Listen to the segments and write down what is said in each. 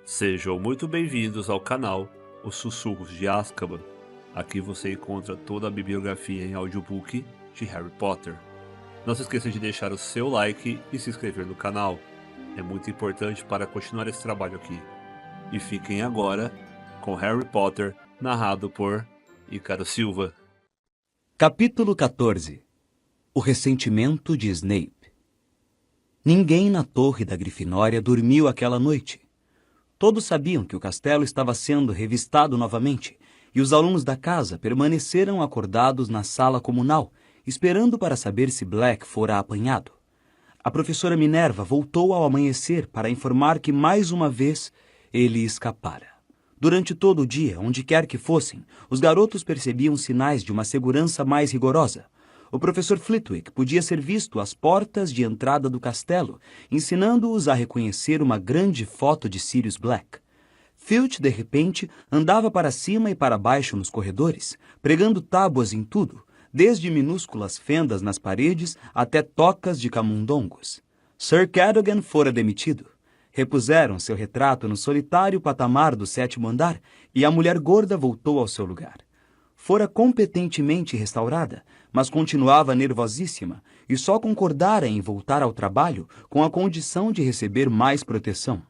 Sejam muito bem-vindos ao canal Os Sussurros de Azkaban. Aqui você encontra toda a bibliografia em audiobook de Harry Potter. Não se esqueça de deixar o seu like e se inscrever no canal. É muito importante para continuar esse trabalho aqui. E fiquem agora com Harry Potter, narrado por Ícaro Silva. Capítulo 14. O ressentimento de Snape. Ninguém na torre da Grifinória dormiu aquela noite. Todos sabiam que o castelo estava sendo revistado novamente, e os alunos da casa permaneceram acordados na sala comunal, esperando para saber se Black fora apanhado. A professora Minerva voltou ao amanhecer para informar que, mais uma vez, ele escapara. Durante todo o dia, onde quer que fossem, os garotos percebiam sinais de uma segurança mais rigorosa. O professor Flitwick podia ser visto às portas de entrada do castelo, ensinando-os a reconhecer uma grande foto de Sirius Black. Filch, de repente, andava para cima e para baixo nos corredores, pregando tábuas em tudo, desde minúsculas fendas nas paredes até tocas de camundongos. Sir Cadogan fora demitido. Repuseram seu retrato no solitário patamar do 7º andar e a mulher gorda voltou ao seu lugar. Fora competentemente restaurada, mas continuava nervosíssima e só concordara em voltar ao trabalho com a condição de receber mais proteção.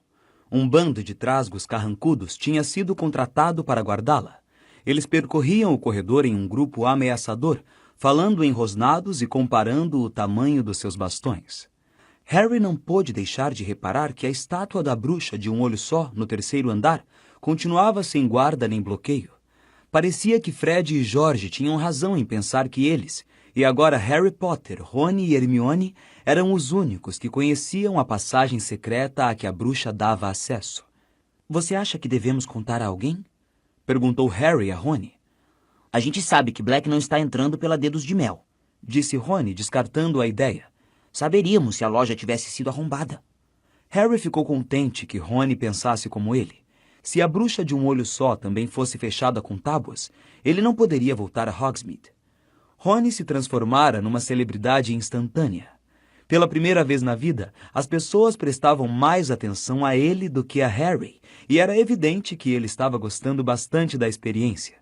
Um bando de trasgos carrancudos tinha sido contratado para guardá-la. Eles percorriam o corredor em um grupo ameaçador, falando em rosnados e comparando o tamanho dos seus bastões. Harry não pôde deixar de reparar que a estátua da bruxa de um olho só, no 3º andar, continuava sem guarda nem bloqueio. Parecia que Fred e George tinham razão em pensar que eles, e agora Harry Potter, Rony e Hermione, eram os únicos que conheciam a passagem secreta a que a bruxa dava acesso. "Você acha que devemos contar a alguém?" perguntou Harry a Rony. "A gente sabe que Black não está entrando pela Dedos de Mel", disse Rony, descartando a ideia. "Saberíamos se a loja tivesse sido arrombada." Harry ficou contente que Rony pensasse como ele. Se a bruxa de um olho só também fosse fechada com tábuas, ele não poderia voltar a Hogsmeade. Rony se transformara numa celebridade instantânea. Pela primeira vez na vida, as pessoas prestavam mais atenção a ele do que a Harry, e era evidente que ele estava gostando bastante da experiência.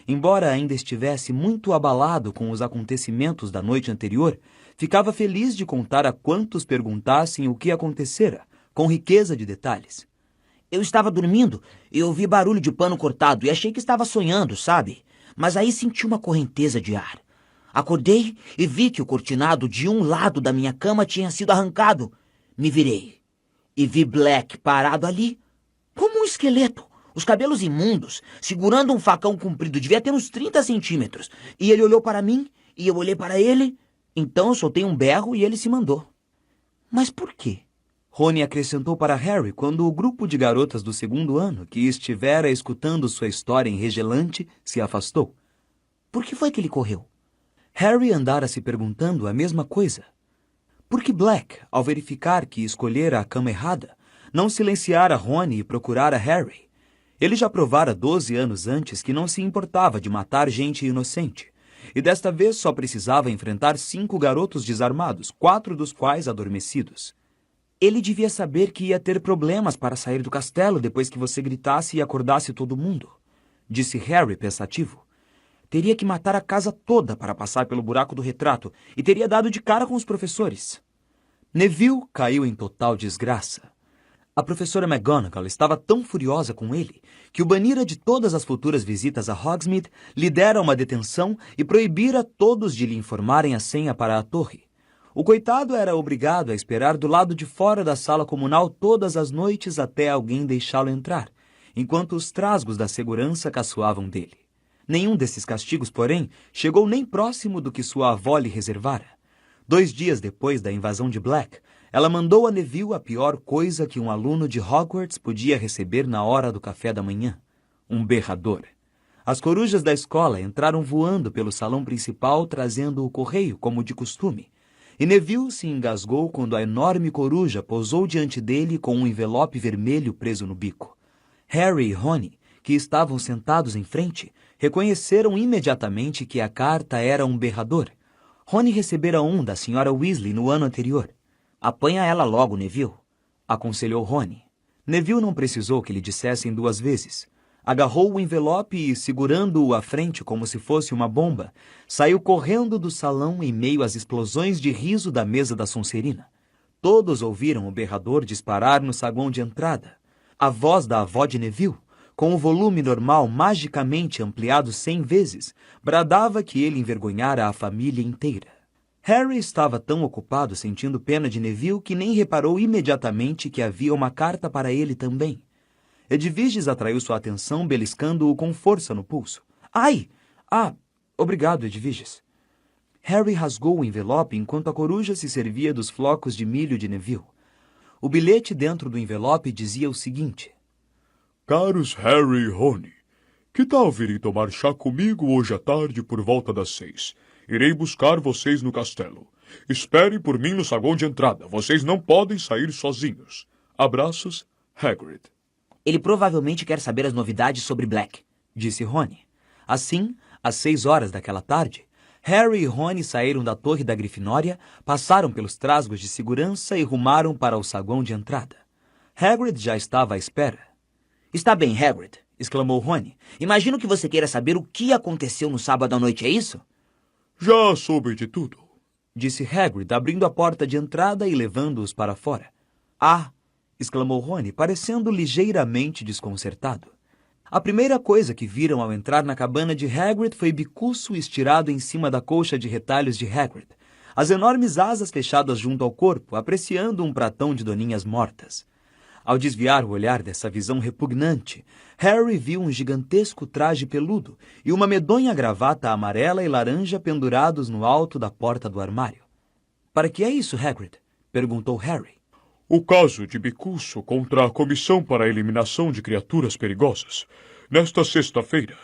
Embora ainda estivesse muito abalado com os acontecimentos da noite anterior, ficava feliz de contar a quantos perguntassem o que acontecera, com riqueza de detalhes. "Eu estava dormindo e ouvi barulho de pano cortado e achei que estava sonhando, sabe? Mas aí senti uma correnteza de ar. Acordei e vi que o cortinado de um lado da minha cama tinha sido arrancado. Me virei e vi Black parado ali, como um esqueleto, os cabelos imundos, segurando um facão comprido, devia ter uns 30 centímetros. E ele olhou para mim e eu olhei para ele. Então eu soltei um berro e ele se mandou." "Mas por quê?" Rony acrescentou para Harry quando o grupo de garotas do 2º ano, que estivera escutando sua história enregelante, se afastou. "Por que foi que ele correu?" Harry andara se perguntando a mesma coisa. Porque Black, ao verificar que escolhera a cama errada, não silenciara Rony e procurara Harry. Ele já provara 12 anos antes que não se importava de matar gente inocente, e desta vez só precisava enfrentar 5 garotos desarmados, 4 dos quais adormecidos. "Ele devia saber que ia ter problemas para sair do castelo depois que você gritasse e acordasse todo mundo", disse Harry pensativo. "Teria que matar a casa toda para passar pelo buraco do retrato e teria dado de cara com os professores." Neville caiu em total desgraça. A professora McGonagall estava tão furiosa com ele que o banira de todas as futuras visitas a Hogsmeade, lhe dera uma detenção e proibira todos de lhe informarem a senha para a torre. O coitado era obrigado a esperar do lado de fora da sala comunal todas as noites até alguém deixá-lo entrar, enquanto os trasgos da segurança caçoavam dele. Nenhum desses castigos, porém, chegou nem próximo do que sua avó lhe reservara. 2 dias depois da invasão de Black, ela mandou a Neville a pior coisa que um aluno de Hogwarts podia receber na hora do café da manhã: um berrador. As corujas da escola entraram voando pelo salão principal trazendo o correio, como de costume. E Neville se engasgou quando a enorme coruja pousou diante dele com um envelope vermelho preso no bico. Harry e Rony, que estavam sentados em frente, reconheceram imediatamente que a carta era um berrador. Rony recebera um da Sra. Weasley no ano anterior. "Apanha ela logo, Neville", aconselhou Rony. Neville não precisou que lhe dissessem 2 vezes. Agarrou o envelope e, segurando-o à frente como se fosse uma bomba, saiu correndo do salão em meio às explosões de riso da mesa da Sonserina. Todos ouviram o berrador disparar no saguão de entrada. A voz da avó de Neville, com o volume normal magicamente ampliado 100 vezes, bradava que ele envergonhara a família inteira. Harry estava tão ocupado sentindo pena de Neville que nem reparou imediatamente que havia uma carta para ele também. Edviges atraiu sua atenção beliscando-o com força no pulso. Ai! Ah, obrigado, Edviges. Harry rasgou o envelope enquanto a coruja se servia dos flocos de milho de Neville. O bilhete dentro do envelope dizia o seguinte: Caros Harry e Rony, que tal virem tomar chá comigo hoje à tarde por volta das 6? Irei buscar vocês no castelo. Esperem por mim no saguão de entrada. Vocês não podem sair sozinhos. Abraços, Hagrid. Ele provavelmente quer saber as novidades sobre Black, disse Rony. Assim, às 6 horas daquela tarde, Harry e Rony saíram da torre da Grifinória, passaram pelos trasgos de segurança e rumaram para o saguão de entrada. Hagrid já estava à espera. Está bem, Hagrid, exclamou Rony. Imagino que você queira saber o que aconteceu no sábado à noite, é isso? Já soube de tudo, disse Hagrid, abrindo a porta de entrada e levando-os para fora. Ah! Exclamou Rony, parecendo ligeiramente desconcertado. A primeira coisa que viram ao entrar na cabana de Hagrid foi Bicuço estirado em cima da colcha de retalhos de Hagrid, as enormes asas fechadas junto ao corpo, apreciando um pratão de doninhas mortas. Ao desviar o olhar dessa visão repugnante, Harry viu um gigantesco traje peludo e uma medonha gravata amarela e laranja pendurados no alto da porta do armário. — Para que é isso, Hagrid? Perguntou Harry. O caso de Bicuço contra a Comissão para a Eliminação de Criaturas Perigosas. Nesta sexta-feira,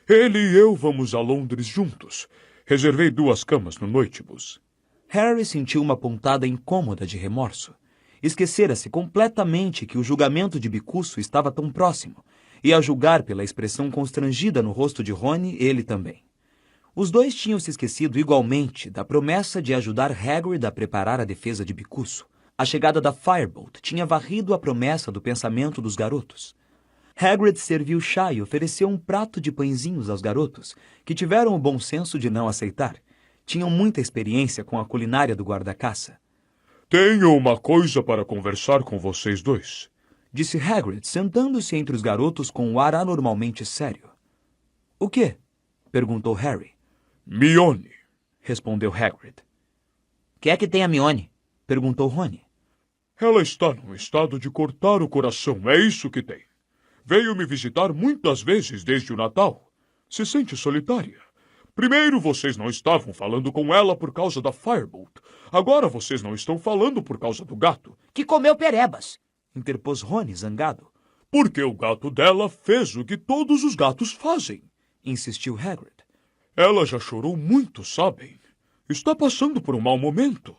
ele e eu vamos a Londres juntos. Reservei 2 camas no Noitibus. Harry sentiu uma pontada incômoda de remorso. Esquecera-se completamente que o julgamento de Bicuço estava tão próximo, e a julgar pela expressão constrangida no rosto de Rony, ele também. Os dois tinham se esquecido igualmente da promessa de ajudar Hagrid a preparar a defesa de Bicuço. A chegada da Firebolt tinha varrido a promessa do pensamento dos garotos. Hagrid serviu chá e ofereceu um prato de pãezinhos aos garotos, que tiveram o bom senso de não aceitar. Tinham muita experiência com a culinária do guarda-caça. Tenho uma coisa para conversar com vocês dois, disse Hagrid, sentando-se entre os garotos com um ar anormalmente sério. O quê? Perguntou Harry. Mione, respondeu Hagrid. Que é que tem a Mione? Perguntou Rony. Ela está num estado de cortar o coração, é isso que tem. Veio me visitar muitas vezes desde o Natal. Se sente solitária. Primeiro vocês não estavam falando com ela por causa da Firebolt. Agora vocês não estão falando por causa do gato. Que comeu perebas, interpôs Rony zangado. Porque o gato dela fez o que todos os gatos fazem, insistiu Hagrid. Ela já chorou muito, sabem? Está passando por um mau momento.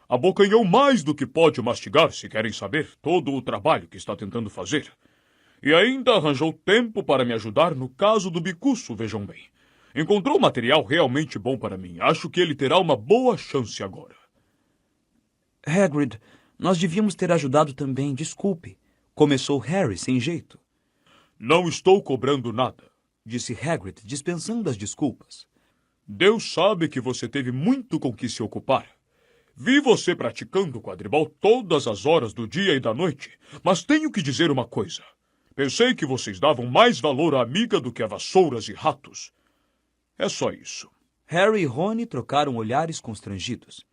Abocanhou mais do que pode mastigar, se querem saber todo o trabalho que está tentando fazer. E ainda arranjou tempo para me ajudar no caso do Bicuço, vejam bem. Encontrou material realmente bom para mim. Acho que ele terá uma boa chance agora. Hagrid, nós devíamos ter ajudado também, desculpe. Começou Harry sem jeito. Não estou cobrando nada, disse Hagrid, dispensando as desculpas. Deus sabe que você teve muito com que se ocupar. Vi você praticando quadribol todas as horas do dia e da noite, mas tenho que dizer uma coisa. Pensei que vocês davam mais valor à amiga do que a vassouras e ratos. É só isso. Harry e Rony trocaram olhares constrangidos.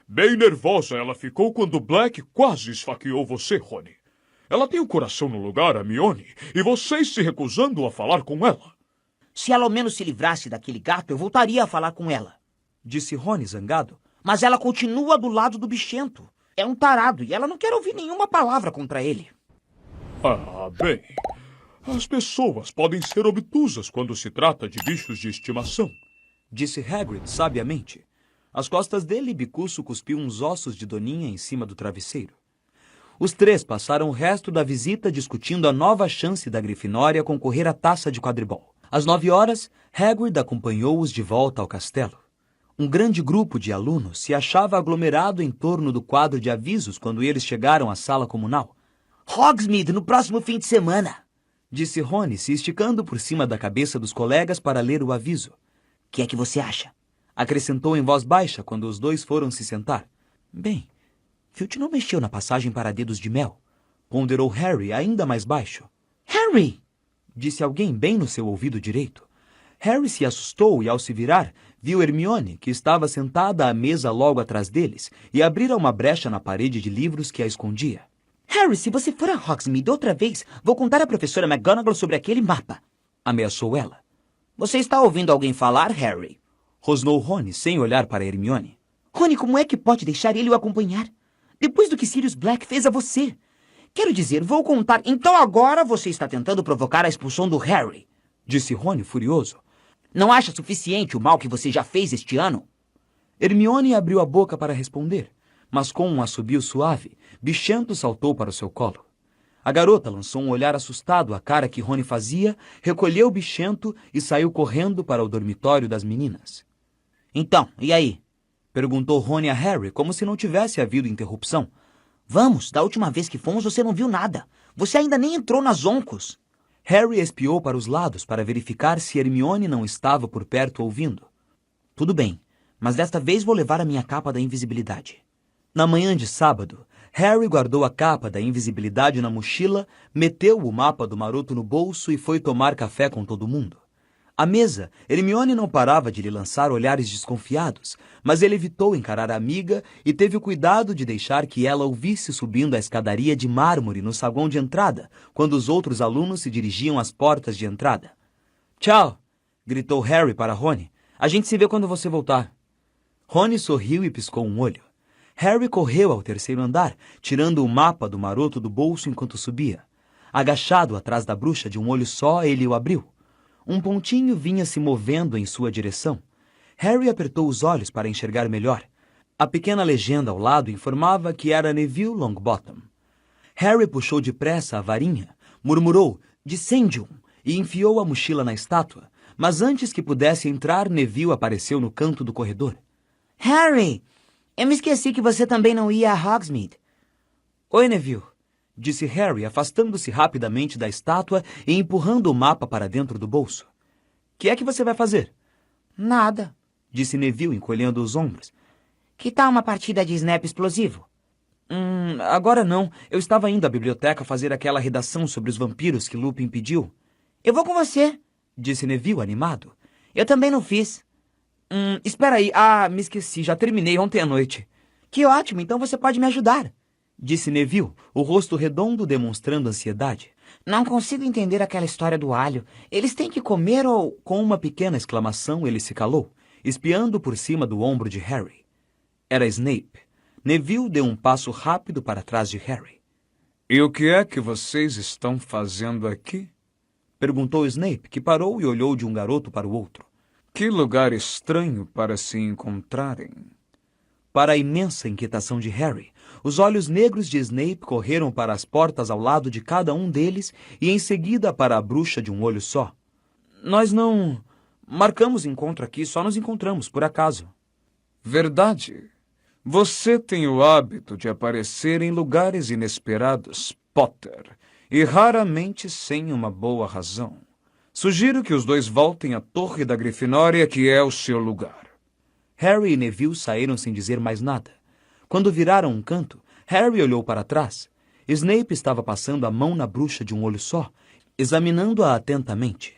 Bem nervosa ela ficou quando Black quase esfaqueou você, Rony. Ela tem o coração no lugar, a Mione, e vocês se recusando a falar com ela. Se ela ao menos se livrasse daquele gato, eu voltaria a falar com ela, disse Rony zangado. Mas ela continua do lado do bichento. É um tarado e ela não quer ouvir nenhuma palavra contra ele. Ah, bem. As pessoas podem ser obtusas quando se trata de bichos de estimação, disse Hagrid sabiamente. Às costas dele, Bicuço cuspiu uns ossos de Doninha em cima do travesseiro. Os 3 passaram o resto da visita discutindo a nova chance da Grifinória concorrer à taça de quadribol. Às 9 horas, Hagrid acompanhou-os de volta ao castelo. Um grande grupo de alunos se achava aglomerado em torno do quadro de avisos quando eles chegaram à sala comunal. Hogsmeade no próximo fim de semana, disse Rony, se esticando por cima da cabeça dos colegas para ler o aviso. Que é que você acha? Acrescentou em voz baixa quando os dois foram se sentar. Bem, Filch não mexeu na passagem para Dedos de Mel, ponderou Harry ainda mais baixo. Harry! Disse alguém bem no seu ouvido direito. Harry se assustou e, ao se virar, viu Hermione, que estava sentada à mesa logo atrás deles, e abrira uma brecha na parede de livros que a escondia. Harry, se você for a Hogsmeade outra vez, vou contar à professora McGonagall sobre aquele mapa, ameaçou ela. Você está ouvindo alguém falar, Harry? Rosnou Rony sem olhar para Hermione. Rony, como é que pode deixar ele o acompanhar? Depois do que Sirius Black fez a você. Quero dizer, vou contar. Então agora você está tentando provocar a expulsão do Harry, disse Rony furioso. Não acha suficiente o mal que você já fez este ano? Hermione abriu a boca para responder, mas com um assobio suave, Bichento saltou para o seu colo. A garota lançou um olhar assustado à cara que Rony fazia, recolheu Bichento e saiu correndo para o dormitório das meninas. Então, e aí? Perguntou Rony a Harry, como se não tivesse havido interrupção. Vamos, da última vez que fomos você não viu nada. Você ainda nem entrou nas Oncos. Harry espiou para os lados para verificar se Hermione não estava por perto ouvindo. Tudo bem, mas desta vez vou levar a minha capa da invisibilidade. Na manhã de sábado, Harry guardou a capa da invisibilidade na mochila, meteu o mapa do Maroto no bolso e foi tomar café com todo mundo. À mesa, Hermione não parava de lhe lançar olhares desconfiados, mas ele evitou encarar a amiga e teve o cuidado de deixar que ela ouvisse subindo a escadaria de mármore no saguão de entrada, quando os outros alunos se dirigiam às portas de entrada. Tchau! Gritou Harry para Rony. A gente se vê quando você voltar. Rony sorriu e piscou um olho. Harry correu ao terceiro andar, tirando o mapa do Maroto do bolso enquanto subia. Agachado atrás da bruxa de um olho só, ele o abriu. Um pontinho vinha se movendo em sua direção. Harry apertou os olhos para enxergar melhor. A pequena legenda ao lado informava que era Neville Longbottom. Harry puxou depressa a varinha, murmurou "Descendium" e enfiou a mochila na estátua, mas antes que pudesse entrar, Neville apareceu no canto do corredor. Harry, eu me esqueci que você também não ia a Hogsmeade. Oi, Neville, disse Harry, afastando-se rapidamente da estátua e empurrando o mapa para dentro do bolso. Que é que você vai fazer? Nada, disse Neville, encolhendo os ombros. Que tal uma partida de Snap explosivo? Agora não. Eu estava indo à biblioteca fazer aquela redação sobre os vampiros que Lupin pediu. Eu vou com você, disse Neville, animado. Eu também não fiz. Espera aí. Me esqueci. Já terminei ontem à noite. Que ótimo, então você pode me ajudar, disse Neville, o rosto redondo demonstrando ansiedade. Não consigo entender aquela história do alho. Eles têm que comer ou... Com uma pequena exclamação, ele se calou, espiando por cima do ombro de Harry. Era Snape. Neville deu um passo rápido para trás de Harry. E o que é que vocês estão fazendo aqui? Perguntou Snape, que parou e olhou de um garoto para o outro. Que lugar estranho para se encontrarem. Para a imensa inquietação de Harry, os olhos negros de Snape correram para as portas ao lado de cada um deles e em seguida para a bruxa de um olho só. Nós não marcamos encontro aqui, só nos encontramos, por acaso. Verdade. Você tem o hábito de aparecer em lugares inesperados, Potter, e raramente sem uma boa razão. Sugiro que os dois voltem à Torre da Grifinória, que é o seu lugar. Harry e Neville saíram sem dizer mais nada. Quando viraram um canto, Harry olhou para trás. Snape estava passando a mão na bruxa de um olho só, examinando-a atentamente.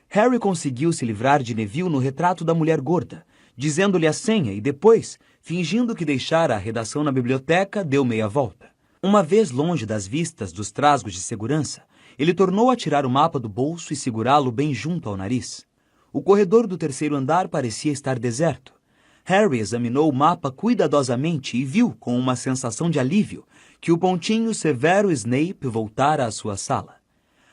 Harry conseguiu se livrar de Neville no retrato da mulher gorda, dizendo-lhe a senha e depois, fingindo que deixara a redação na biblioteca, deu meia volta. Uma vez longe das vistas dos trasgos de segurança, ele tornou a tirar o mapa do bolso e segurá-lo bem junto ao nariz. O corredor do terceiro andar parecia estar deserto. Harry examinou o mapa cuidadosamente e viu, com uma sensação de alívio, que o pontinho severo Snape voltara à sua sala.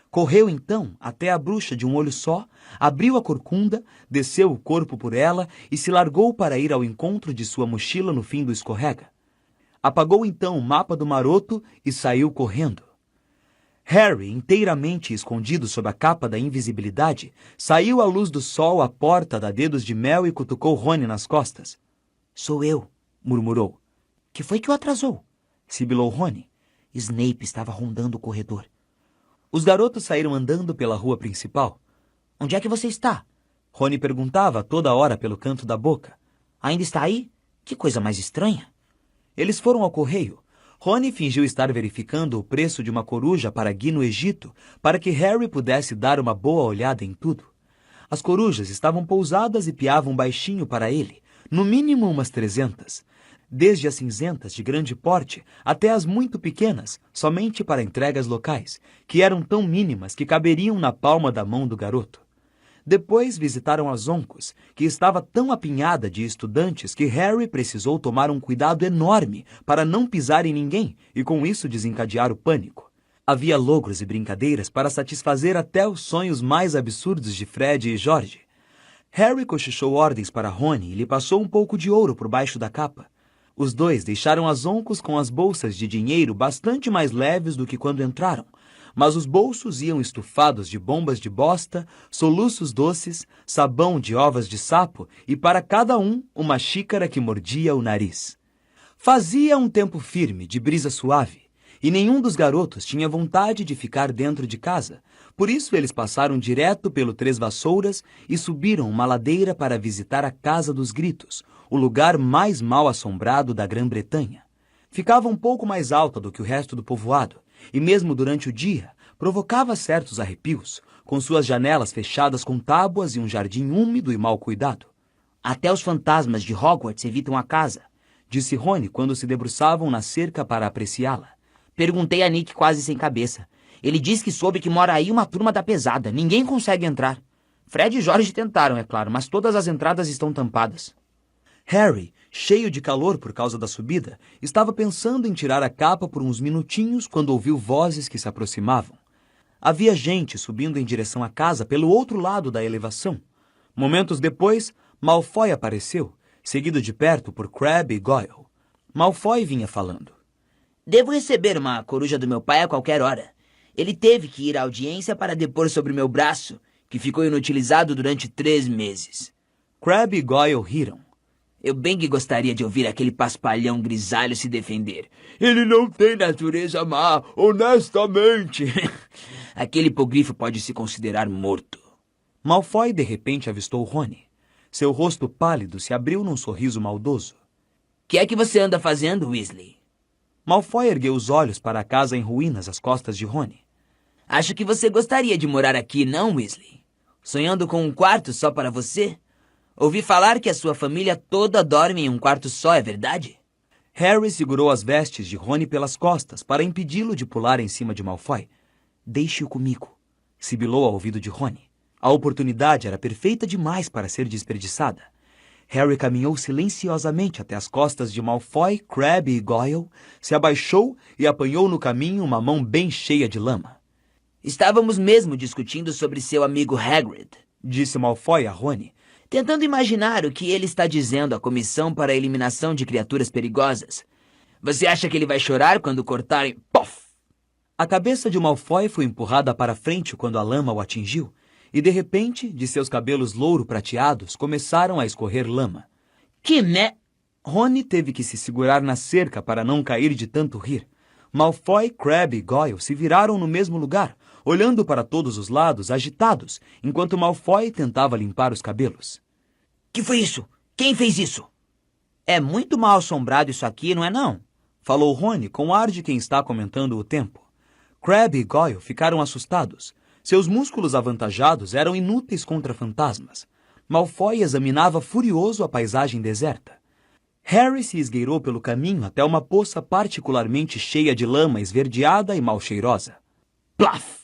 Correu então até a bruxa de um olho só, abriu a corcunda, desceu o corpo por ela e se largou para ir ao encontro de sua mochila no fim do escorrega. Apagou então o mapa do Maroto e saiu correndo. Harry, inteiramente escondido sob a capa da invisibilidade, saiu à luz do sol à porta da Dedos de Mel e cutucou Rony nas costas. Sou eu, murmurou. Que foi que o atrasou? Sibilou Rony. Snape estava rondando o corredor. Os garotos saíram andando pela rua principal. Onde é que você está? Rony perguntava a toda hora pelo canto da boca. Ainda está aí? Que coisa mais estranha. Eles foram ao correio. Rony fingiu estar verificando o preço de uma coruja para Gui no Egito, para que Harry pudesse dar uma boa olhada em tudo. As corujas estavam pousadas e piavam baixinho para ele, no mínimo umas 300. Desde as cinzentas de grande porte até as muito pequenas, somente para entregas locais, que eram tão mínimas que caberiam na palma da mão do garoto. Depois visitaram a Zoncos, que estava tão apinhada de estudantes que Harry precisou tomar um cuidado enorme para não pisar em ninguém e com isso desencadear o pânico. Havia logros e brincadeiras para satisfazer até os sonhos mais absurdos de Fred e George. Harry cochichou ordens para Rony e lhe passou um pouco de ouro por baixo da capa. Os dois deixaram as Zoncos com as bolsas de dinheiro bastante mais leves do que quando entraram, mas os bolsos iam estufados de bombas de bosta, soluços doces, sabão de ovas de sapo e para cada um uma xícara que mordia o nariz. Fazia um tempo firme, de brisa suave, e nenhum dos garotos tinha vontade de ficar dentro de casa, por isso eles passaram direto pelo Três Vassouras e subiram uma ladeira para visitar a Casa dos Gritos, o lugar mais mal assombrado da Grã-Bretanha. Ficava um pouco mais alta do que o resto do povoado, e mesmo durante o dia, provocava certos arrepios, com suas janelas fechadas com tábuas e um jardim úmido e mal cuidado. Até os fantasmas de Hogwarts evitam a casa, disse Rony quando se debruçavam na cerca para apreciá-la. Perguntei a Nick quase sem cabeça. Ele diz que soube que mora aí uma turma da pesada. Ninguém consegue entrar. Fred e George tentaram, é claro, mas todas as entradas estão tampadas. Harry, cheio de calor por causa da subida, estava pensando em tirar a capa por uns minutinhos quando ouviu vozes que se aproximavam. Havia gente subindo em direção à casa pelo outro lado da elevação. Momentos depois, Malfoy apareceu, seguido de perto por Crabbe e Goyle. Malfoy vinha falando. Devo receber uma coruja do meu pai a qualquer hora. Ele teve que ir à audiência para depor sobre meu braço, que ficou inutilizado durante 3 meses. Crabbe e Goyle riram. Eu bem que gostaria de ouvir aquele paspalhão grisalho se defender. Ele não tem natureza má, honestamente. Aquele hipogrifo pode se considerar morto. Malfoy de repente avistou Rony. Seu rosto pálido se abriu num sorriso maldoso. Que é que você anda fazendo, Weasley? Malfoy ergueu os olhos para a casa em ruínas às costas de Rony. Acho que você gostaria de morar aqui, não, Weasley? Sonhando com um quarto só para você? Ouvi falar que a sua família toda dorme em um quarto só, é verdade? Harry segurou as vestes de Rony pelas costas para impedi-lo de pular em cima de Malfoy. Deixe-o comigo, sibilou ao ouvido de Rony. A oportunidade era perfeita demais para ser desperdiçada. Harry caminhou silenciosamente até as costas de Malfoy, Crabbe e Goyle, se abaixou e apanhou no caminho uma mão bem cheia de lama. Estávamos mesmo discutindo sobre seu amigo Hagrid, disse Malfoy a Rony, tentando imaginar o que ele está dizendo à comissão para a eliminação de criaturas perigosas. Você acha que ele vai chorar quando cortarem... Pof! A cabeça de Malfoy foi empurrada para frente quando a lama o atingiu, e de repente, de seus cabelos louro-prateados, começaram a escorrer lama. Que me... Rony teve que se segurar na cerca para não cair de tanto rir. Malfoy, Crabbe e Goyle se viraram no mesmo lugar, olhando para todos os lados, agitados, enquanto Malfoy tentava limpar os cabelos. Que foi isso? Quem fez isso? É muito mal assombrado isso aqui, não é não? Falou Rony com ar de quem está comentando o tempo. Crabbe e Goyle ficaram assustados. Seus músculos avantajados eram inúteis contra fantasmas. Malfoy examinava furioso a paisagem deserta. Harry se esgueirou pelo caminho até uma poça particularmente cheia de lama esverdeada e mal cheirosa. Plaf!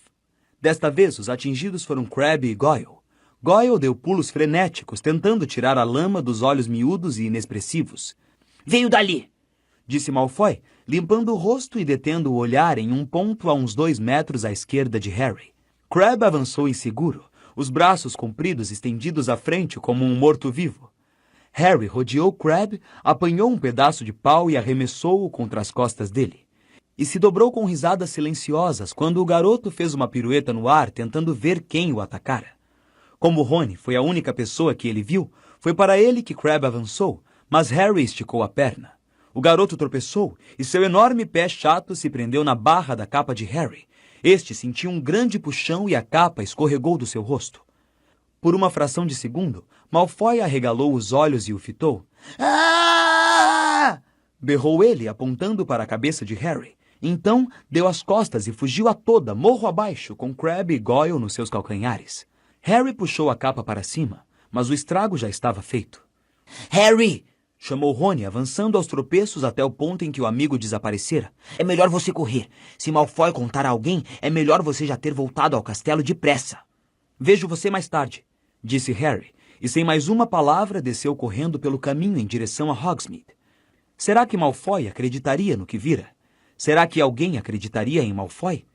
Desta vez, os atingidos foram Crabbe e Goyle. Goyle deu pulos frenéticos, tentando tirar a lama dos olhos miúdos e inexpressivos. Veio dali! Disse Malfoy, limpando o rosto e detendo o olhar em um ponto a uns 2 metros à esquerda de Harry. Crabbe avançou inseguro, os braços compridos estendidos à frente como um morto-vivo. Harry rodeou Crabbe, apanhou um pedaço de pau e arremessou-o contra as costas dele. E se dobrou com risadas silenciosas quando o garoto fez uma pirueta no ar tentando ver quem o atacara. Como Rony foi a única pessoa que ele viu, foi para ele que Crabbe avançou, mas Harry esticou a perna. O garoto tropeçou e seu enorme pé chato se prendeu na barra da capa de Harry. Este sentiu um grande puxão e a capa escorregou do seu rosto. Por uma fração de segundo, Malfoy arregalou os olhos e o fitou. Ah! Berrou ele, apontando para a cabeça de Harry. Então, deu as costas e fugiu a toda, morro abaixo, com Crabbe e Goyle nos seus calcanhares. Harry puxou a capa para cima, mas o estrago já estava feito. Harry! Chamou Rony, avançando aos tropeços até o ponto em que o amigo desaparecera. É melhor você correr. Se Malfoy contar a alguém, é melhor você já ter voltado ao castelo depressa. Vejo você mais tarde, disse Harry, e sem mais uma palavra desceu correndo pelo caminho em direção a Hogsmeade. Será que Malfoy acreditaria no que vira? Será que alguém acreditaria em Malfoy?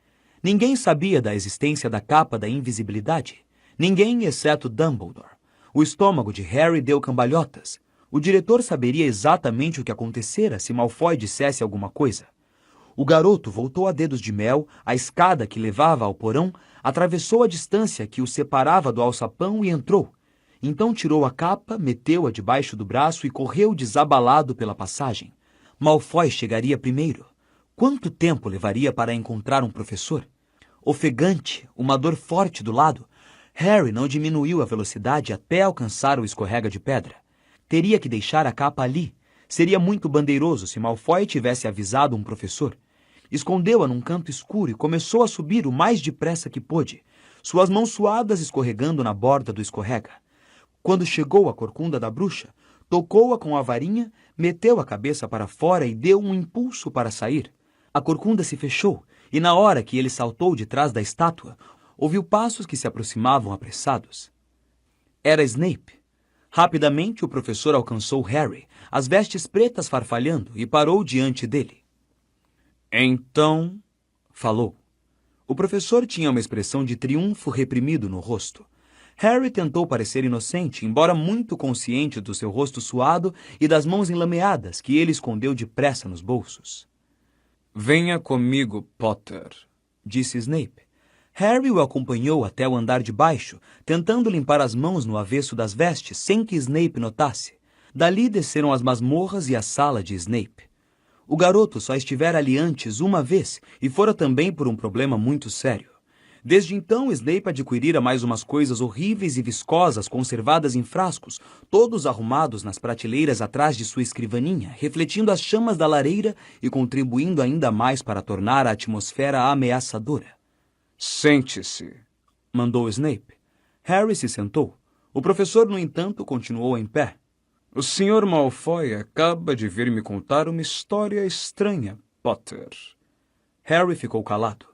Ninguém sabia da existência da capa da invisibilidade. Ninguém, exceto Dumbledore. O estômago de Harry deu cambalhotas. O diretor saberia exatamente o que acontecera se Malfoy dissesse alguma coisa. O garoto voltou a dedos de mel à escada que levava ao porão, atravessou a distância que o separava do alçapão e entrou. Então tirou a capa, meteu-a debaixo do braço e correu desabalado pela passagem. Malfoy chegaria primeiro. Quanto tempo levaria para encontrar um professor? Ofegante, uma dor forte do lado, Harry não diminuiu a velocidade até alcançar o escorrega de pedra. Teria que deixar a capa ali. Seria muito bandeiroso se Malfoy tivesse avisado um professor. Escondeu-a num canto escuro e começou a subir o mais depressa que pôde, suas mãos suadas escorregando na borda do escorrega. Quando chegou à corcunda da bruxa, tocou-a com a varinha, meteu a cabeça para fora e deu um impulso para sair. A corcunda se fechou, e na hora que ele saltou de trás da estátua, ouviu passos que se aproximavam apressados. Era Snape. Rapidamente o professor alcançou Harry, as vestes pretas farfalhando, e parou diante dele. Então, falou. O professor tinha uma expressão de triunfo reprimido no rosto. Harry tentou parecer inocente, embora muito consciente do seu rosto suado e das mãos enlameadas que ele escondeu depressa nos bolsos. Venha comigo, Potter, disse Snape. Harry o acompanhou até o andar de baixo, tentando limpar as mãos no avesso das vestes sem que Snape notasse. Dali desceram as masmorras e a sala de Snape. O garoto só estivera ali antes uma vez e fora também por um problema muito sério. Desde então, Snape adquirira mais umas coisas horríveis e viscosas conservadas em frascos, todos arrumados nas prateleiras atrás de sua escrivaninha, refletindo as chamas da lareira e contribuindo ainda mais para tornar a atmosfera ameaçadora. Sente-se, mandou Snape. Harry se sentou. O professor, no entanto, continuou em pé. O Sr. Malfoy acaba de vir me contar uma história estranha, Potter. Harry ficou calado.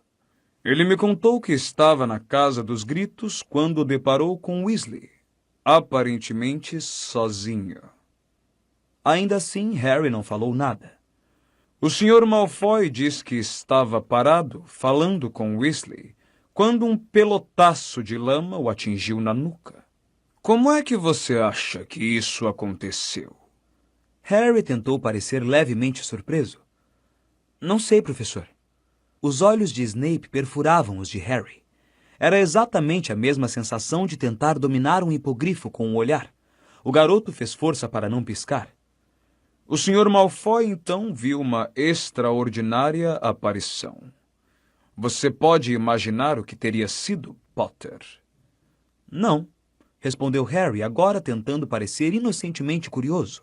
Ele me contou que estava na Casa dos Gritos quando deparou com Weasley, aparentemente sozinho. Ainda assim, Harry não falou nada. O Sr. Malfoy diz que estava parado, falando com Weasley, quando um pelotaço de lama o atingiu na nuca. Como é que você acha que isso aconteceu? Harry tentou parecer levemente surpreso. Não sei, professor. Os olhos de Snape perfuravam os de Harry. Era exatamente a mesma sensação de tentar dominar um hipogrifo com o olhar. O garoto fez força para não piscar. O Sr. Malfoy, então, viu uma extraordinária aparição. Você pode imaginar o que teria sido, Potter? Não, respondeu Harry, agora tentando parecer inocentemente curioso.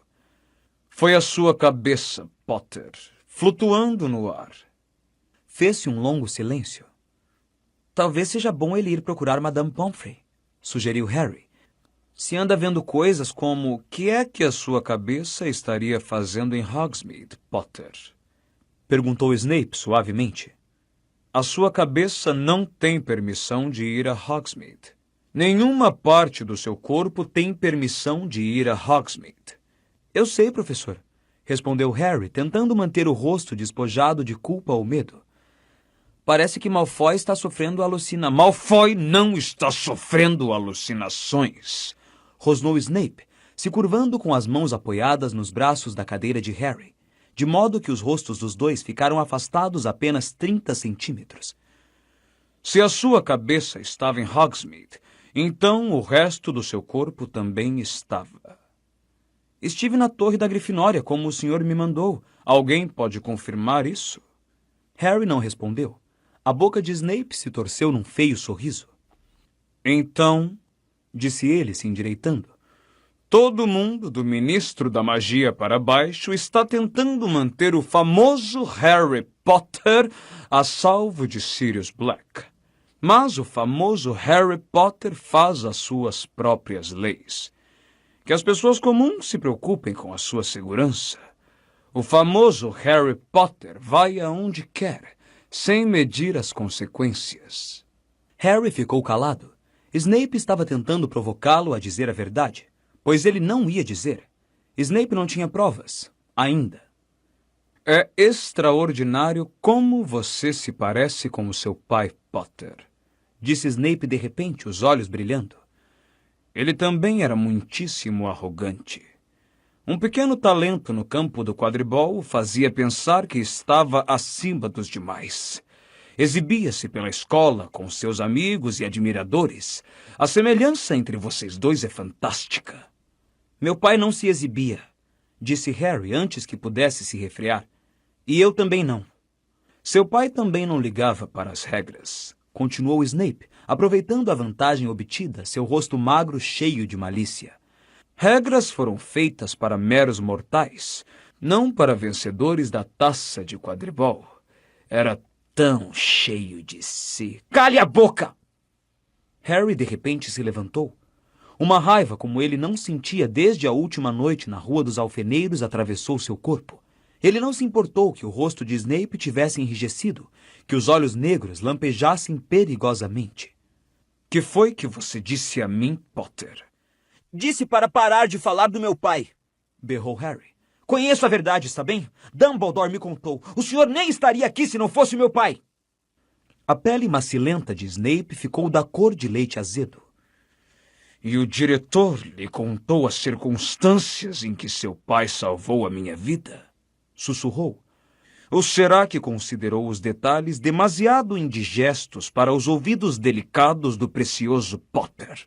Foi a sua cabeça, Potter, flutuando no ar. Fez-se um longo silêncio. Talvez seja bom ele ir procurar Madame Pomfrey, sugeriu Harry. Se anda vendo coisas como o que é que a sua cabeça estaria fazendo em Hogsmeade, Potter? Perguntou Snape suavemente. A sua cabeça não tem permissão de ir a Hogsmeade. Nenhuma parte do seu corpo tem permissão de ir a Hogsmeade. Eu sei, professor, respondeu Harry, tentando manter o rosto despojado de culpa ou medo. Parece que Malfoy está sofrendo Malfoy não está sofrendo alucinações, rosnou Snape, se curvando com as mãos apoiadas nos braços da cadeira de Harry, de modo que os rostos dos dois ficaram afastados apenas 30 centímetros. Se a sua cabeça estava em Hogsmeade, então o resto do seu corpo também estava. Estive na torre da Grifinória, como o senhor me mandou. Alguém pode confirmar isso? Harry não respondeu. A boca de Snape se torceu num feio sorriso. Então, disse ele, se endireitando, todo mundo, do ministro da magia para baixo, está tentando manter o famoso Harry Potter a salvo de Sirius Black. Mas o famoso Harry Potter faz as suas próprias leis. Que as pessoas comuns se preocupem com a sua segurança. O famoso Harry Potter vai aonde quer, sem medir as consequências. Harry ficou calado. Snape estava tentando provocá-lo a dizer a verdade, pois ele não ia dizer. Snape não tinha provas, ainda. É extraordinário como você se parece com o seu pai, Potter, disse Snape de repente, os olhos brilhando. Ele também era muitíssimo arrogante. Um pequeno talento no campo do quadribol o fazia pensar que estava acima dos demais. Exibia-se pela escola com seus amigos e admiradores. A semelhança entre vocês dois é fantástica. Meu pai não se exibia, disse Harry antes que pudesse se refrear. E eu também não. Seu pai também não ligava para as regras, continuou Snape, aproveitando a vantagem obtida, seu rosto magro cheio de malícia. Regras foram feitas para meros mortais, não para vencedores da taça de quadribol. Era tão cheio de si. Cale a boca! Harry de repente se levantou. Uma raiva como ele não sentia desde a última noite na Rua dos Alfeneiros atravessou seu corpo. Ele não se importou que o rosto de Snape tivesse enrijecido, que os olhos negros lampejassem perigosamente. Que foi que você disse a mim, Potter? Disse para parar de falar do meu pai, berrou Harry. Conheço a verdade, está bem? Dumbledore me contou. O senhor nem estaria aqui se não fosse meu pai. A pele macilenta de Snape ficou da cor de leite azedo. E o diretor lhe contou as circunstâncias em que seu pai salvou a minha vida? Sussurrou. Ou será que considerou os detalhes demasiado indigestos para os ouvidos delicados do precioso Potter?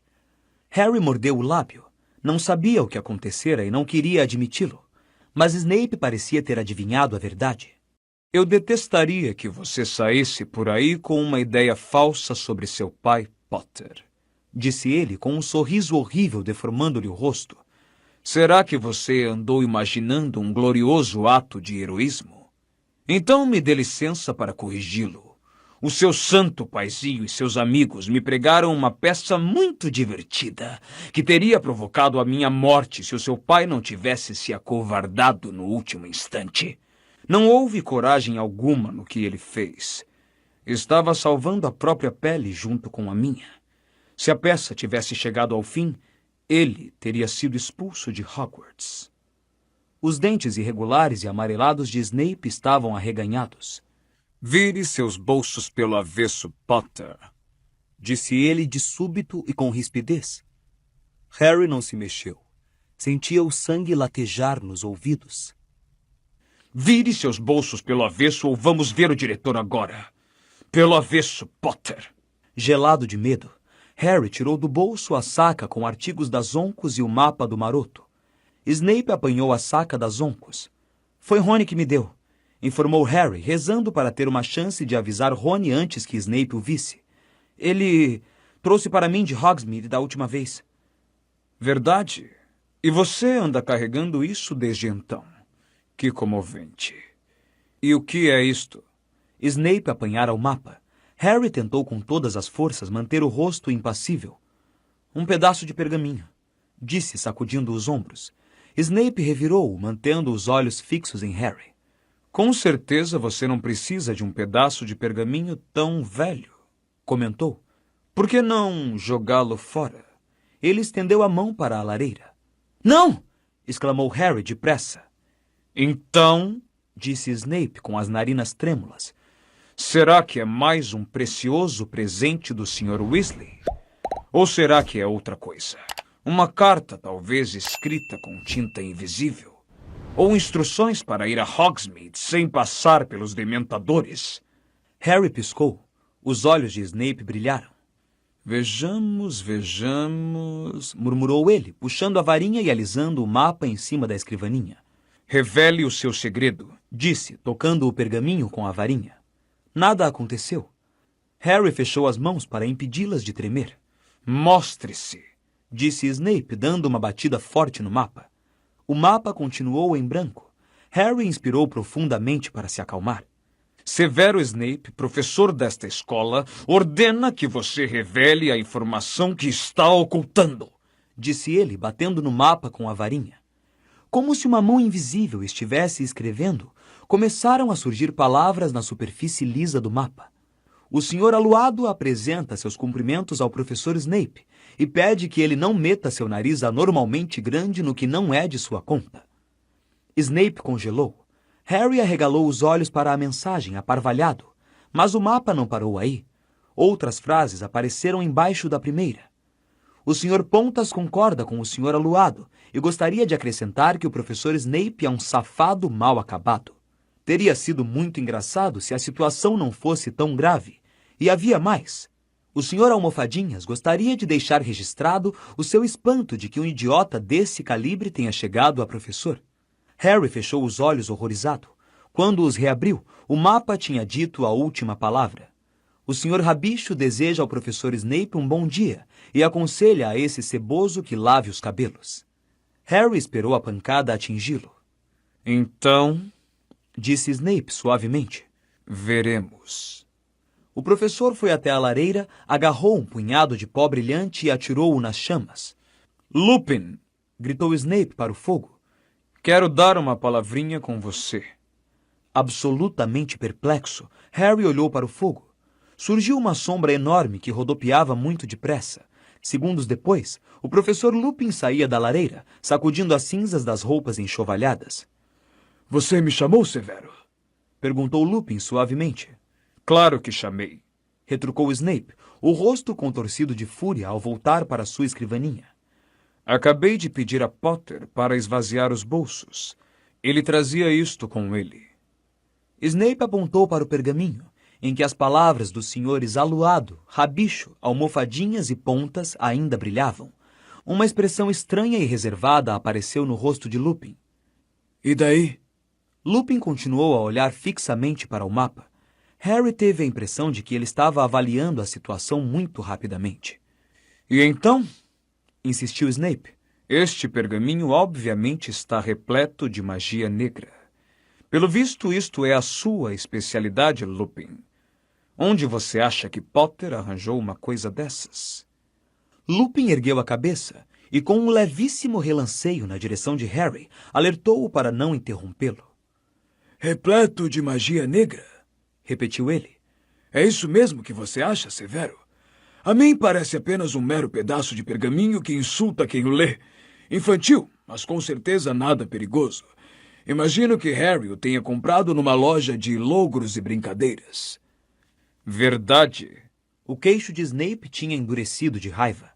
Harry mordeu o lábio. Não sabia o que acontecera e não queria admiti-lo. Mas Snape parecia ter adivinhado a verdade. Eu detestaria que você saísse por aí com uma ideia falsa sobre seu pai, Potter, disse ele com um sorriso horrível deformando-lhe o rosto. Será que você andou imaginando um glorioso ato de heroísmo? Então me dê licença para corrigi-lo. O seu santo paizinho e seus amigos me pregaram uma peça muito divertida, que teria provocado a minha morte se o seu pai não tivesse se acovardado no último instante. Não houve coragem alguma no que ele fez. Estava salvando a própria pele junto com a minha. Se a peça tivesse chegado ao fim, ele teria sido expulso de Hogwarts. Os dentes irregulares e amarelados de Snape estavam arreganhados. Vire seus bolsos pelo avesso, Potter, disse ele de súbito e com rispidez. Harry não se mexeu. Sentia o sangue latejar nos ouvidos. Vire seus bolsos pelo avesso ou vamos ver o diretor agora. Pelo avesso, Potter. Gelado de medo, Harry tirou do bolso a saca com artigos das Oncos e o mapa do Maroto. Snape apanhou a saca das Oncos. Foi Rony que me deu, informou Harry, rezando para ter uma chance de avisar Rony antes que Snape o visse. Ele trouxe para mim de Hogsmeade da última vez. Verdade? E você anda carregando isso desde então? Que comovente. E o que é isto? Snape apanhara o mapa. Harry tentou com todas as forças manter o rosto impassível. Um pedaço de pergaminho, disse, sacudindo os ombros. Snape revirou-o, mantendo os olhos fixos em Harry. Com certeza você não precisa de um pedaço de pergaminho tão velho, comentou. Por que não jogá-lo fora? Ele estendeu a mão para a lareira. Não! Exclamou Harry depressa. Então, disse Snape com as narinas trêmulas, será que é mais um precioso presente do Sr. Weasley? Ou será que é outra coisa? Uma carta, talvez escrita com tinta invisível? Ou instruções para ir a Hogsmeade sem passar pelos dementadores? Harry piscou. Os olhos de Snape brilharam. Vejamos, murmurou ele, puxando a varinha e alisando o mapa em cima da escrivaninha. Revele o seu segredo, disse, tocando o pergaminho com a varinha. Nada aconteceu. Harry fechou as mãos para impedi-las de tremer. Mostre-se, disse Snape, dando uma batida forte no mapa. O mapa continuou em branco. Harry inspirou profundamente para se acalmar. Severo Snape, professor desta escola, ordena que você revele a informação que está ocultando, disse ele, batendo no mapa com a varinha. Como se uma mão invisível estivesse escrevendo, começaram a surgir palavras na superfície lisa do mapa. O Sr. Aluado apresenta seus cumprimentos ao professor Snape e pede que ele não meta seu nariz anormalmente grande no que não é de sua conta. Snape congelou. Harry arregalou os olhos para a mensagem, aparvalhado, mas o mapa não parou aí. Outras frases apareceram embaixo da primeira. O Sr. Pontas concorda com o Sr. Aluado e gostaria de acrescentar que o professor Snape é um safado mal acabado. Teria sido muito engraçado se a situação não fosse tão grave. E havia mais. O Sr. Almofadinhas gostaria de deixar registrado o seu espanto de que um idiota desse calibre tenha chegado a professor. Harry fechou os olhos horrorizado. Quando os reabriu, o mapa tinha dito a última palavra. O Sr. Rabicho deseja ao professor Snape um bom dia e aconselha a esse ceboso que lave os cabelos. Harry esperou a pancada atingi-lo. Então, disse Snape suavemente, veremos. O professor foi até a lareira, agarrou um punhado de pó brilhante e atirou-o nas chamas. Lupin, gritou Snape para o fogo. Quero dar uma palavrinha com você. Absolutamente perplexo, Harry olhou para o fogo. Surgiu uma sombra enorme que rodopiava muito depressa. Segundos depois, o professor Lupin saía da lareira, sacudindo as cinzas das roupas enxovalhadas. Você me chamou, Severo? Perguntou Lupin suavemente. Claro que chamei, retrucou Snape, o rosto contorcido de fúria ao voltar para sua escrivaninha. Acabei de pedir a Potter para esvaziar os bolsos. Ele trazia isto com ele. Snape apontou para o pergaminho, em que as palavras dos senhores Aluado, Rabicho, Almofadinhas e Pontas ainda brilhavam. Uma expressão estranha e reservada apareceu no rosto de Lupin. E daí? Lupin continuou a olhar fixamente para o mapa. Harry teve a impressão de que ele estava avaliando a situação muito rapidamente. E então? Insistiu Snape. Este pergaminho obviamente está repleto de magia negra. Pelo visto, isto é a sua especialidade, Lupin. Onde você acha que Potter arranjou uma coisa dessas? Lupin ergueu a cabeça e, com um levíssimo relanceio na direção de Harry, alertou-o para não interrompê-lo. Repleto de magia negra? Repetiu ele. É isso mesmo que você acha, Severo? A mim parece apenas um mero pedaço de pergaminho que insulta quem o lê. Infantil, mas com certeza nada perigoso. Imagino que Harry o tenha comprado numa loja de logros e brincadeiras. Verdade. O queixo de Snape tinha endurecido de raiva.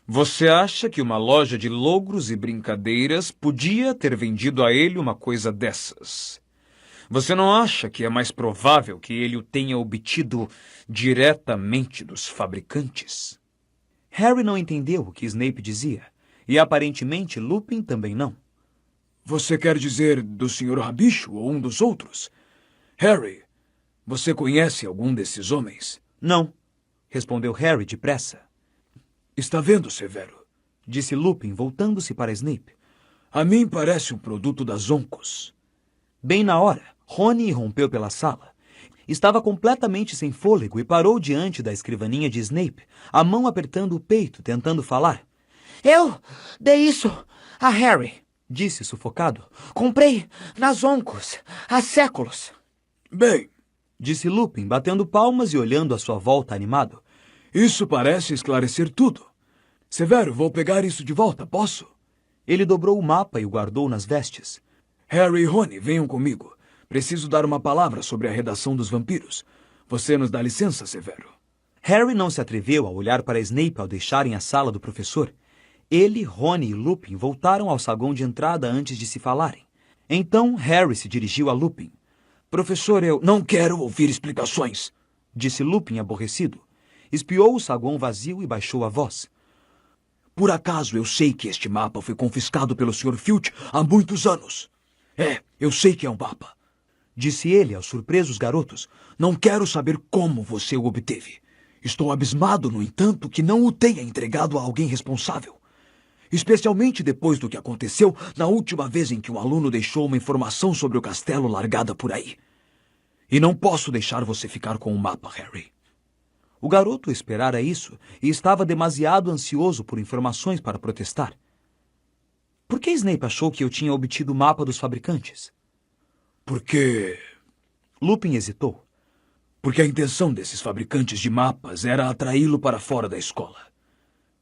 Você acha que uma loja de logros e brincadeiras podia ter vendido a ele uma coisa dessas? Você não acha que é mais provável que ele o tenha obtido diretamente dos fabricantes? Harry não entendeu o que Snape dizia, e aparentemente Lupin também não. Você quer dizer do Sr. Rabicho ou um dos outros? Harry, você conhece algum desses homens? Não, respondeu Harry depressa. Está vendo, Severo? Disse Lupin, voltando-se para Snape. A mim parece um produto das Oncos. Bem na hora, Rony irrompeu pela sala. Estava completamente sem fôlego e parou diante da escrivaninha de Snape, a mão apertando o peito, tentando falar. Eu dei isso a Harry, disse sufocado. Comprei nas Oncos há séculos. Bem, disse Lupin, batendo palmas e olhando à sua volta animado. Isso parece esclarecer tudo. Severo, vou pegar isso de volta, posso? Ele dobrou o mapa e o guardou nas vestes. Harry e Rony, venham comigo. Preciso dar uma palavra sobre a redação dos vampiros. Você nos dá licença, Severo? Harry não se atreveu a olhar para Snape ao deixarem a sala do professor. Ele, Rony e Lupin voltaram ao saguão de entrada antes de se falarem. Então Harry se dirigiu a Lupin. Professor, eu não quero ouvir explicações, disse Lupin aborrecido. Espiou o saguão vazio e baixou a voz. Por acaso eu sei que este mapa foi confiscado pelo Sr. Filch há muitos anos. Eu sei que é um mapa. Disse ele aos surpresos garotos. Não quero saber como você o obteve. Estou abismado, no entanto, que não o tenha entregado a alguém responsável. Especialmente depois do que aconteceu na última vez em que um aluno deixou uma informação sobre o castelo largada por aí. E não posso deixar você ficar com o mapa, Harry. O garoto esperara isso e estava demasiado ansioso por informações para protestar. Por que Snape achou que eu tinha obtido o mapa dos fabricantes? Porque Lupin hesitou. a intenção desses fabricantes de mapas era atraí-lo para fora da escola.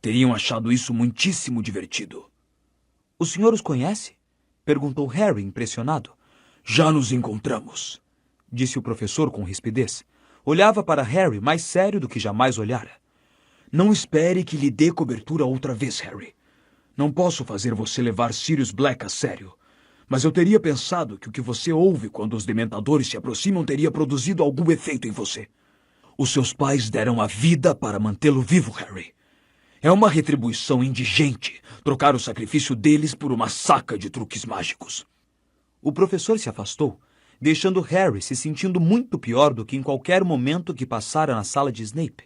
Teriam achado isso muitíssimo divertido. O senhor os conhece? Perguntou Harry, impressionado. Já nos encontramos, disse o professor com rispidez. Olhava para Harry mais sério do que jamais olhara. Não espere que lhe dê cobertura outra vez, Harry. Não posso fazer você levar Sirius Black a sério. Mas eu teria pensado que o que você ouve quando os dementadores se aproximam teria produzido algum efeito em você. Os seus pais deram a vida para mantê-lo vivo, Harry. É uma retribuição indigente trocar o sacrifício deles por uma saca de truques mágicos. O professor se afastou, deixando Harry se sentindo muito pior do que em qualquer momento que passara na sala de Snape.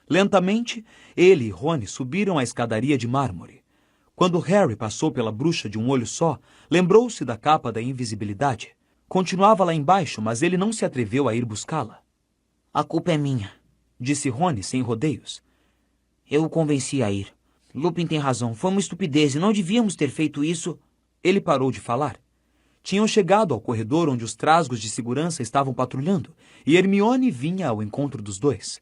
Lentamente, ele e Rony subiram a escadaria de mármore. Quando Harry passou pela bruxa de um olho só, lembrou-se da capa da invisibilidade. Continuava lá embaixo, mas ele não se atreveu a ir buscá-la. A culpa é minha, disse Rony sem rodeios. Eu o convenci a ir. Lupin tem razão, foi uma estupidez e não devíamos ter feito isso. Ele parou de falar. Tinham chegado ao corredor onde os trasgos de segurança estavam patrulhando, e Hermione vinha ao encontro dos dois.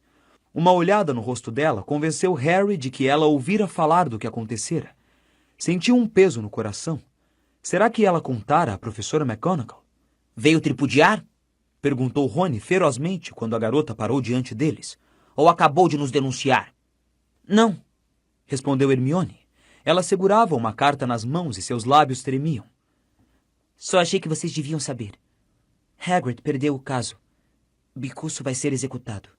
Uma olhada no rosto dela convenceu Harry de que ela ouvira falar do que acontecera. Sentiu um peso no coração. Será que ela contara à professora McGonagall? Veio tripudiar? Perguntou Rony ferozmente quando a garota parou diante deles. Ou acabou de nos denunciar? Não, respondeu Hermione. Ela segurava uma carta nas mãos e seus lábios tremiam. Só achei que vocês deviam saber. Hagrid perdeu o caso. Bicuço vai ser executado.